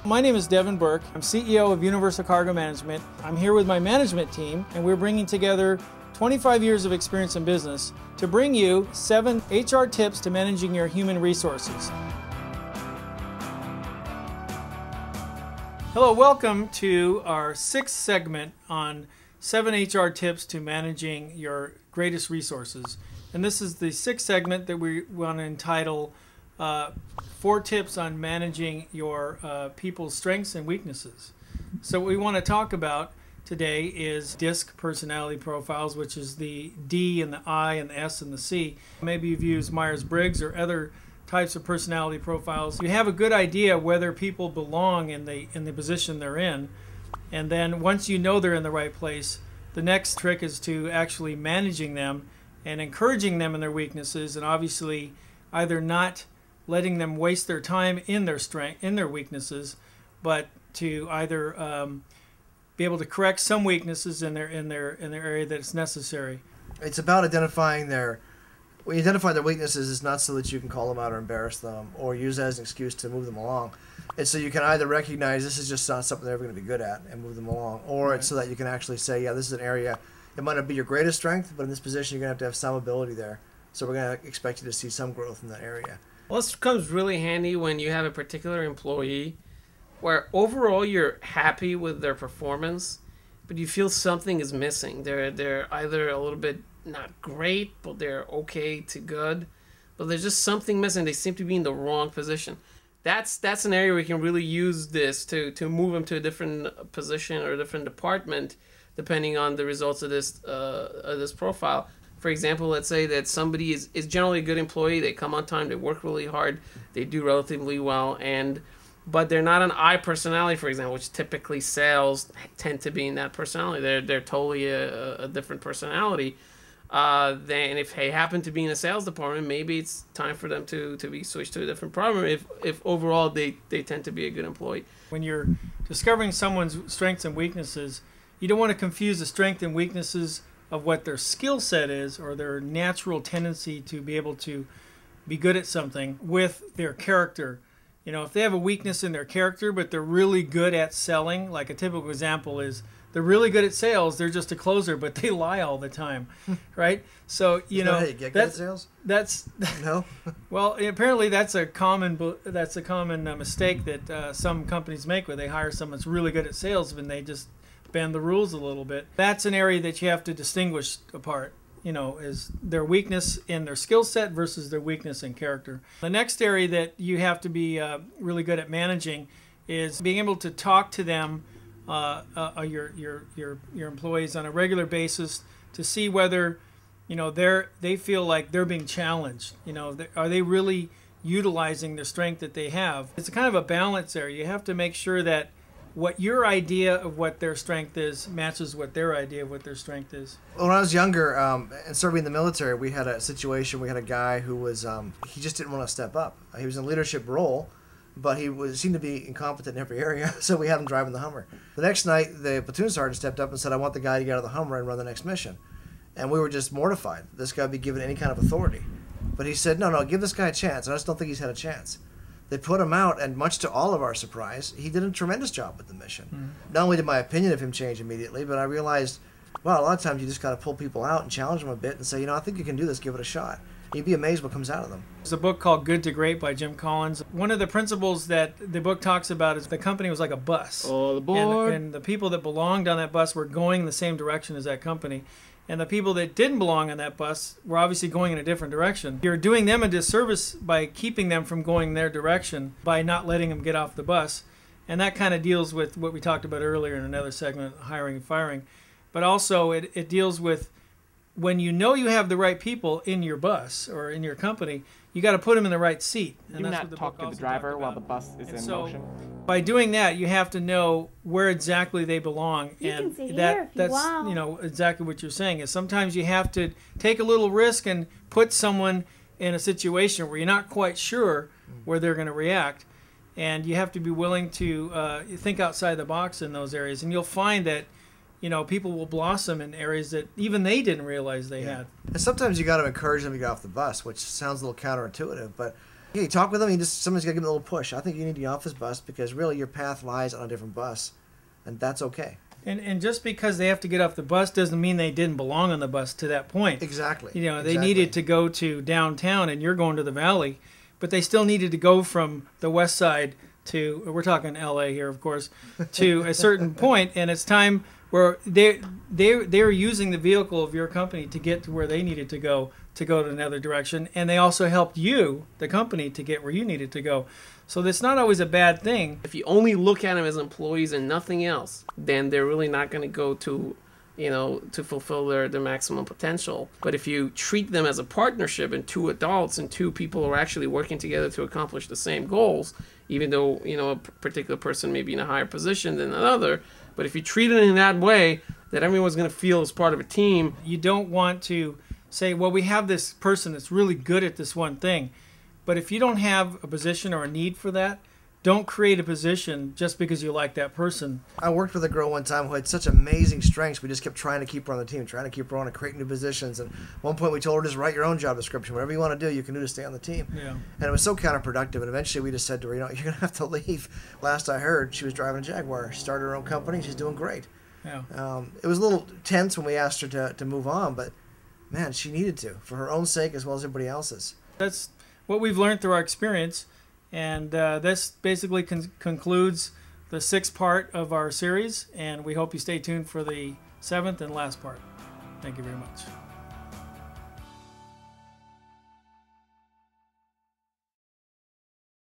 My name is Devin Burke. I'm CEO of Universal Cargo Management. I'm here with my management team, and we're bringing together 25 years of experience in business to bring you 7 HR tips to managing your human resources. Hello, welcome to our 6th segment on 7 HR tips to managing your greatest resources. And this is the 6th segment that we want to entitle 4 tips on managing your people's strengths and weaknesses. So what we want to talk about today is D.I.S.C personality profiles, which is the D and the I and the S and the C. Maybe you've used Myers-Briggs or other types of personality profiles. You have a good idea whether people belong in the position they're in, and then once you know they're in the right place, the next trick is to actually managing them and encouraging them in their weaknesses, and obviously either not letting them waste their time in their weaknesses, but to either be able to correct some weaknesses in their area that it's necessary. It's about identifying when you identify their weaknesses, it's not so that you can call them out or embarrass them or use that as an excuse to move them along. It's so you can either recognize this is just not something they're going to be good at and move them along, or it's so that you can actually say, yeah, this is an area, it might not be your greatest strength, but in this position you're going to have some ability there. So we're going to expect you to see some growth in that area. Well, this comes really handy when you have a particular employee where overall you're happy with their performance, but you feel something is missing. They're either a little bit not great, but they're okay to good, but there's just something missing. They seem to be in the wrong position. That's an area where you can really use this to move them to a different position or a different department, depending on the results of this profile. For example, let's say that somebody is generally a good employee. They come on time. They work really hard. They do relatively well, but they're not an I personality, for example, which typically sales tend to be in that personality. They're totally a different personality. Then if they happen to be in a sales department, maybe it's time for them to be switched to a different department if overall they tend to be a good employee. When you're discovering someone's strengths and weaknesses, you don't want to confuse the strengths and weaknesses of what their skill set is or their natural tendency to be able to be good at something with their character. You know, if they have a weakness in their character, but they're really good at selling, like a typical example is they're really good at sales, they're just a closer, but they lie all the time, right? So, you know, how you get good at sales? That's no. Well, apparently that's a common mistake that some companies make, where they hire someone that's really good at sales and they just bend the rules a little bit. That's an area that you have to distinguish apart, you know, is their weakness in their skill set versus their weakness in character. The next area that you have to be really good at managing is being able to talk to them, your employees, on a regular basis to see whether, you know, they feel like they're being challenged. You know, are they really utilizing the strength that they have? It's a kind of a balance there. You have to make sure that what your idea of what their strength is matches what their idea of what their strength is. When I was younger and serving in the military, we had a situation. We had a guy who was he just didn't want to step up. He was in a leadership role, but he seemed to be incompetent in every area. So we had him driving the Hummer. The next night, the platoon sergeant stepped up and said, "I want the guy to get out of the Hummer and run the next mission." And we were just mortified. This guy would be given any kind of authority. But he said, "No, give this guy a chance." I just don't think he's had a chance. They put him out, and much to all of our surprise, he did a tremendous job with the mission. Mm-hmm. Not only did my opinion of him change immediately, but I realized, well, a lot of times you just got to pull people out and challenge them a bit and say, you know, I think you can do this, give it a shot. And you'd be amazed what comes out of them. There's a book called Good to Great by Jim Collins. One of the principles that the book talks about is the company was like a bus. Oh, aboard. And the people that belonged on that bus were going in the same direction as that company. And the people that didn't belong on that bus were obviously going in a different direction. You're doing them a disservice by keeping them from going their direction, by not letting them get off the bus. And that kind of deals with what we talked about earlier in another segment, hiring and firing. But also it deals with when you know you have the right people in your bus or in your company, you got to put them in the right seat. And do not talk to the driver while the bus is in motion. By doing that, you have to know where exactly they belong, and that's you know exactly what you're saying. Is sometimes you have to take a little risk and put someone in a situation where you're not quite sure where they're going to react, and you have to be willing to think outside the box in those areas. And you'll find that, you know, people will blossom in areas that even they didn't realize they had. And sometimes you got to encourage them to get off the bus, which sounds a little counterintuitive, but Yeah, you talk with them, somebody's got to give them a little push. I think you need to get off this bus because really your path lies on a different bus, and that's okay. And just because they have to get off the bus doesn't mean they didn't belong on the bus to that point. Exactly. You know, they needed to go to downtown, and you're going to the valley, but they still needed to go from the west side to, we're talking L.A. here, of course, to a certain point, and it's time where they're using the vehicle of your company to get to where they needed to go to another direction, and they also helped you, the company, to get where you needed to go. So that's not always a bad thing. If you only look at them as employees and nothing else, then they're really not going to go to, you know, to fulfill their maximum potential. But if you treat them as a partnership and two adults and two people who are actually working together to accomplish the same goals, even though, you know, a particular person may be in a higher position than another, but if you treat it in that way, that everyone's going to feel as part of a team. You don't want to say, well, we have this person that's really good at this one thing. But if you don't have a position or a need for that, don't create a position just because you like that person. I worked with a girl one time who had such amazing strengths. We just kept trying to keep her on the team, trying to keep her on and create new positions. And at one point we told her, just write your own job description. Whatever you want to do, you can do to stay on the team. Yeah. And it was so counterproductive. And eventually we just said to her, you know, you're going to have to leave. Last I heard, she was driving a Jaguar. She started her own company. She's doing great. Yeah. It was a little tense when we asked her to move on, but man, she needed to, for her own sake as well as everybody else's. That's what we've learned through our experience, and this basically concludes the 6th part of our series, and we hope you stay tuned for the 7th and last part. Thank you very much.